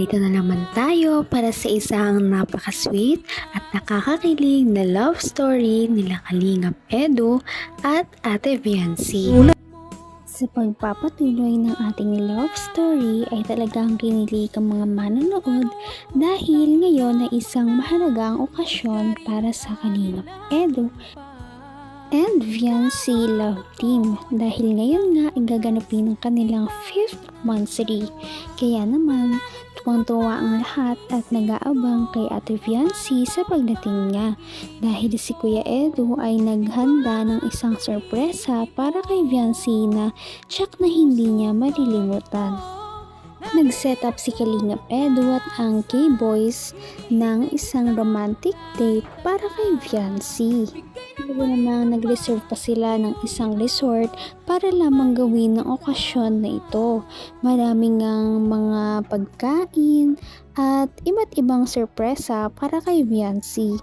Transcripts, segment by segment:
Narito na naman tayo para sa isang napaka-sweet at nakakakilig na love story nila Kalingap Edu at Ate Viancy. Sa pagpapatuloy ng ating love story ay talagang kinilig ang mga manonood dahil ngayon ay isang mahalagang okasyon para sa Kalingap Edu and Viancy love team dahil ngayon nga ay gaganapin ang kanilang 5th monthsary. Kaya naman tuwang-tuwa ang lahat at nag-aabang kay Ate Viancy sa pagdating niya dahil si Kuya Edu ay naghanda ng isang sorpresa para kay Viancy na tsak na hindi niya malilimutan. Nag-set up si Kalingap Edu at ang K-Boys ng isang romantic date para kay Viancy. Bago namang nag-reserve pa sila ng isang resort para lamang gawin ng okasyon na ito. Maraming ang mga pagkain at iba't ibang sorpresa para kay Viancy.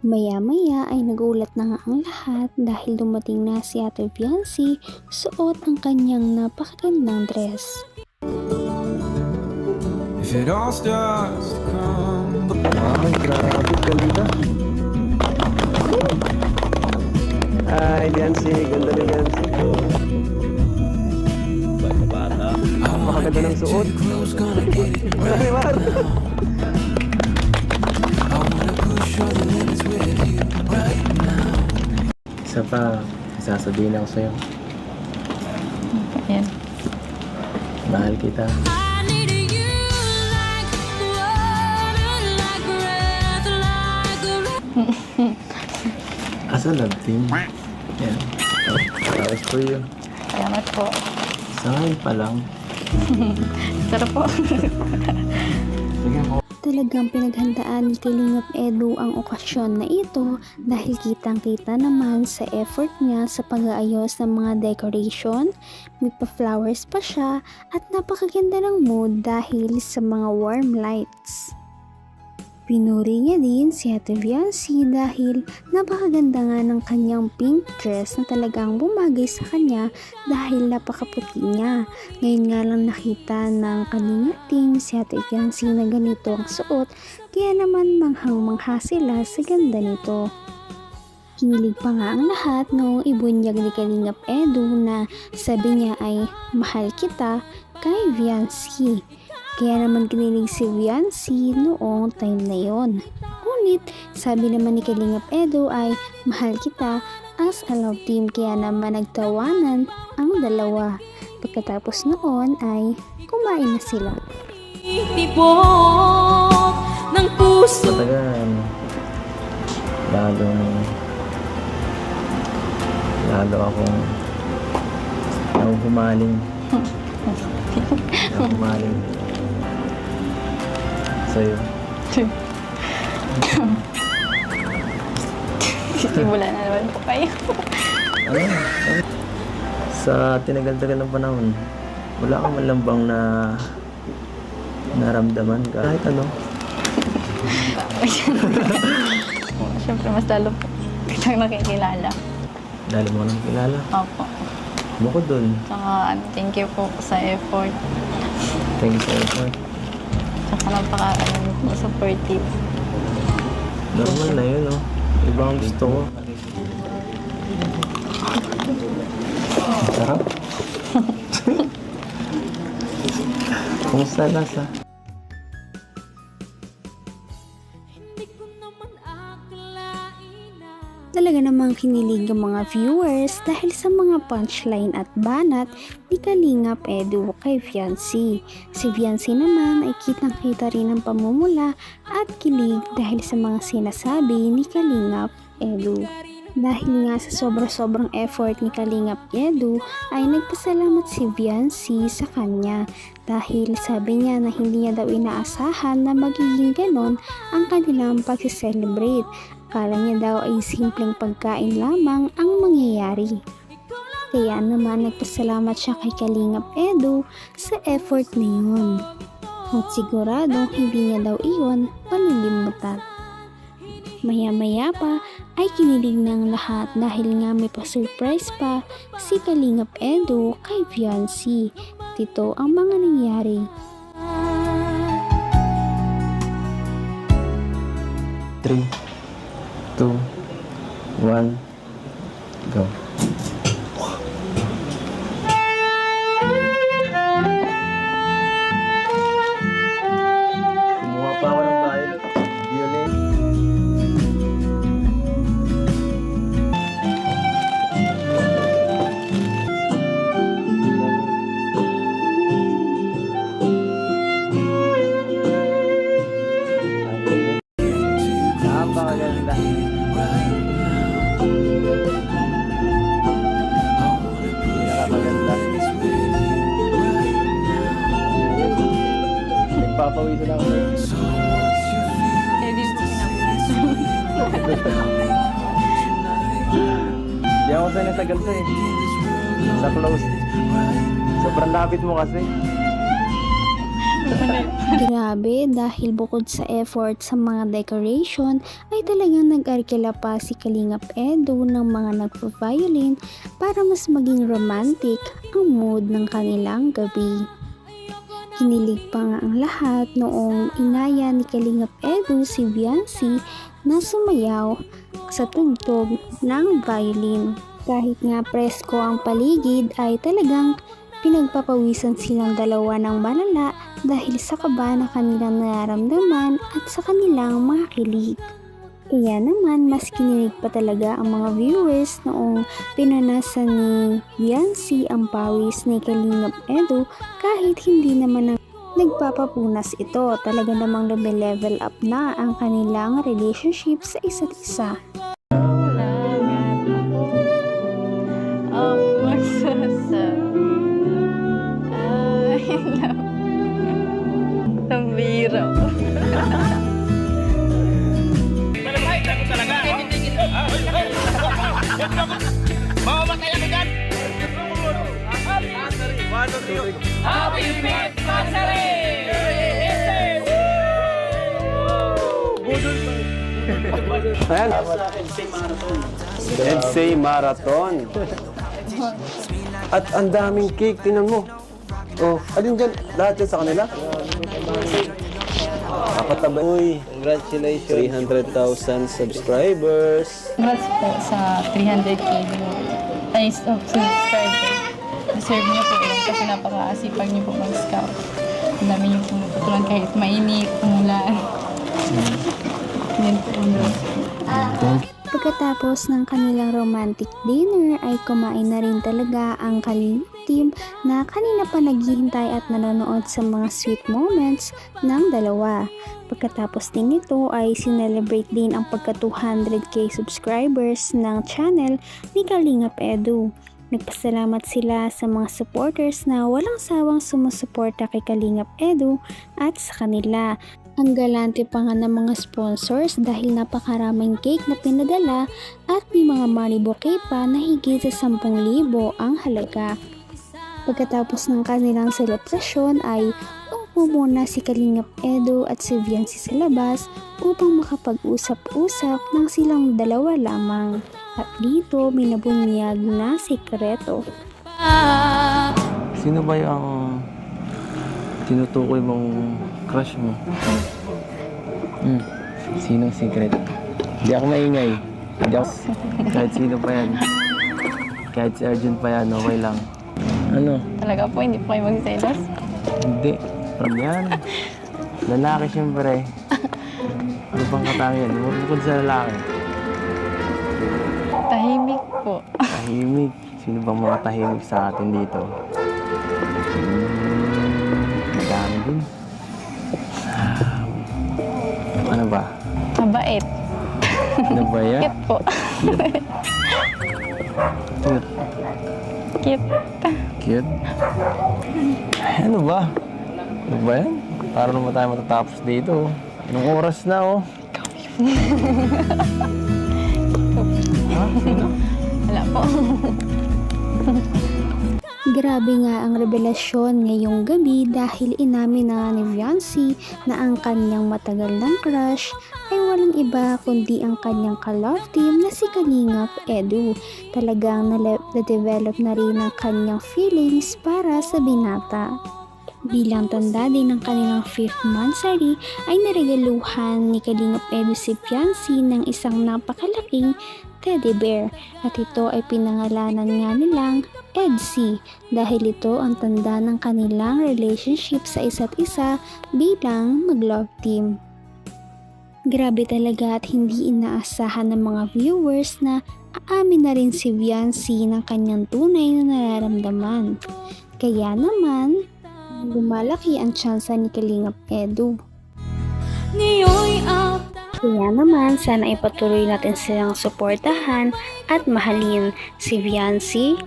Maya-maya ay nagulat na nga ang lahat dahil dumating na si Ate Viancy suot ang kanyang napakagandang dress. If it all starts to come. Ay, grabe ka dito. Ay, Viancy, ganda ni Viancy. Bata. Makaganda ng suot. Ay, war. Isa pa, sasabihin ako sa'yo. Ayan. Mahal kita. Asa love team? Yan. Tapos for you. Salamat po. Sa ngayon pa lang. Sarap po. Sige mo. Talagang pinaghandaan ni Kalingap Edu ang okasyon na ito dahil kitang-kita naman sa effort niya sa pag-aayos ng mga decoration, may pa-flowers pa siya at napakaganda ng mood dahil sa mga warm lights. Pinuri niya din si Ate Viancy dahil napakaganda nga ng kanyang pink dress na talagang bumagay sa kanya dahil napakaputi niya. Ngayon nga lang nakita ng Kalingap team si Ate Viancy na ganito ang suot, kaya naman manghang-mangha sila sa ganda nito. Kinilig pa nga ang lahat noong ibunyag ni Kalingap Edu na sabi niya ay mahal kita kay Viancy. Kaya naman kinilig si Viancy noong time na yon. Ngunit sabi naman ni Kalingap Edu ay mahal kita as a love team, kaya naman nagtawanan ang dalawa. Pagkatapos noon ay kumain na sila. Tibok ng puso. Matagal. Lalo akong humaling. Humaling sa'yo. Sisimula na naman po kayo. Ano? Sa tinagal-tagal ng panahon, wala ka man lang bang naramdaman ka? Kahit ano? Siyempre mas lalo po kitang nakikilala. Dahil mo nang kilala. Opo. Bukod dun. Tsaka thank you po sa effort. Thank you sa effort. Tsaka supportive. Normal na yun, no? Iba ang gusto ko. Sarap. Kumusta lasa? Talaga namang kinilig ang mga viewers dahil sa mga punchline at banat ni Kalingap Edu kay Viancy. Si Viancy naman ay kitang-kita rin ang pamumula at kilig dahil sa mga sinasabi ni Kalingap Edu. Dahil nga sa sobrang effort ni Kalingap Edu ay nagpasalamat si Viancy sa kanya dahil sabi niya na hindi niya daw inaasahan na magiging ganon ang kanilang pag-celebrate. Akala niya daw ay simpleng pagkain lamang ang mangyayari. Kaya naman nagpasalamat siya kay Kalingap Edu sa effort na yun. At sigurado hindi niya daw iyon malilimutan. Maya-maya pa ay kinilig ng lahat dahil nga may pa-surprise pa si Kalingap Edu kay Viancy. Ito ang mga nangyari. 3, 2, 1, go. Kumuha pa ako ng violin. Napakaganda. Napakaganda. Nagpapawisan ako. Eh, di po pinapawisan. Di ako sanay sa ganito eh. Sa close. Sobrang lapit mo kasi. Grabe, dahil bukod sa effort sa mga decoration, ay talagang nag-arkila pa si Kalingap Edu ng mga nagpa-violin para mas maging romantic ang mood ng kanilang gabi. Kinilig pa nga ang lahat noong inaya ni Kalingap Edu si Viancy na sumayaw sa tugtog ng violin. Kahit nga presko ang paligid ay talagang pinagpapawisan silang dalawa ng malala dahil sa kaba na kanilang nararamdaman at sa kanilang mga kilig. Kaya naman mas kinilig pa talaga ang mga viewers noong pinanasan ni Viancy ang pawis ni Kalingap Edu kahit hindi naman nagpapapunas ito. Talaga namang level up na ang kanilang relationship sa isa't isa. Tambiro. Happy Anniversary! Ayan. NC Marathon. At ang daming cake, tinan mo. Oh, alin dyan? Lahat yan sa kanila? Kapataba. Uy, congratulations. 300,000 subscribers. Congrats po sa 300k subscribers. Deserve niyo po yun kasi napaka-asipag niyo po mag-scout. Ang dami niyo pumututulan kahit mainit, umulan. Yan po. Pagkatapos ng kanilang romantic dinner ay kumain na rin talaga ang Kalingap team na kanina pa naghihintay at nanonood sa mga sweet moments ng dalawa. Pagkatapos din nito ay sinelebrate din ang pagka 200k subscribers ng channel ni Kalingap Edu. Nagpasalamat sila sa mga supporters na walang sawang sumusuporta kay Kalingap Edu at sa kanila. Ang galante pa nga ng mga sponsors dahil napakaraming cake na pinadala at may mga money bouquet pa na higit sa 10,000 ang halaga. Pagkatapos ng kanilang selebrasyon ay umupo muna si Kalingap Edu at si Viancy sa labas upang makapag-usap-usap ng silang dalawa lamang. At dito may nabunyag na sikreto. Sino ba yung tinutukoy mong crush mo? Sinong secret? Hindi ako maingay. Hindi ako... Kahit sino pa yan. Kahit si Arjun pa yan, okay lang. Ano? Talaga po, hindi po kayo magselos? Hindi. From yan. Lalaki siyempre. Ano pang katangian? Bukod sa lalaki. Tahimik po. Tahimik. Sino bang mga tahimik sa atin dito? Madami din. Ano ba? Mabait. Ano ba yan? Cute po. Cute. Cute. Cute? Ay, ano ba? Ano ba yan? Para naman tayo matatapos dito. Anong oras na, oh? Ha? Sino? Wala po. Grabe nga ang revelasyon ngayong gabi dahil inamin na ni Viancy na ang kanyang matagal ng crush ay walang iba kundi ang kanyang ka-love team na si Kalingap Edu. Talagang na-develop na rin ang kanyang feelings para sa binata. Bilang tanda din ng kanilang 5th monthsary ay naregaluhan ni Kalingap Edu si Fiancé ng isang napakalaking teddy bear at ito ay pinangalanan nga nilang Edsy dahil ito ang tanda ng kanilang relationship sa isa't isa bilang mag-love team. Grabe talaga at hindi inaasahan ng mga viewers na aamin na rin si Fiancé ng kanyang tunay na nararamdaman. Kaya naman, lumalaki ang tsansa ni Kalingap Edu. Kaya naman, sana ipatuloy natin silang suportahan at mahalin si Fiancé,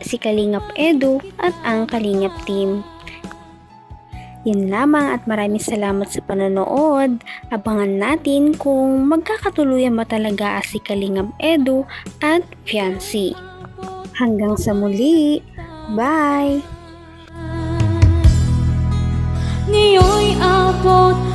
si Kalingap Edu at ang Kalingap team. Yan lamang at maraming salamat sa panonood. Abangan natin kung magkakatuluyan ba talaga si Kalingap Edu at Fiancé. Hanggang sa muli. Bye! Ngayon'y abot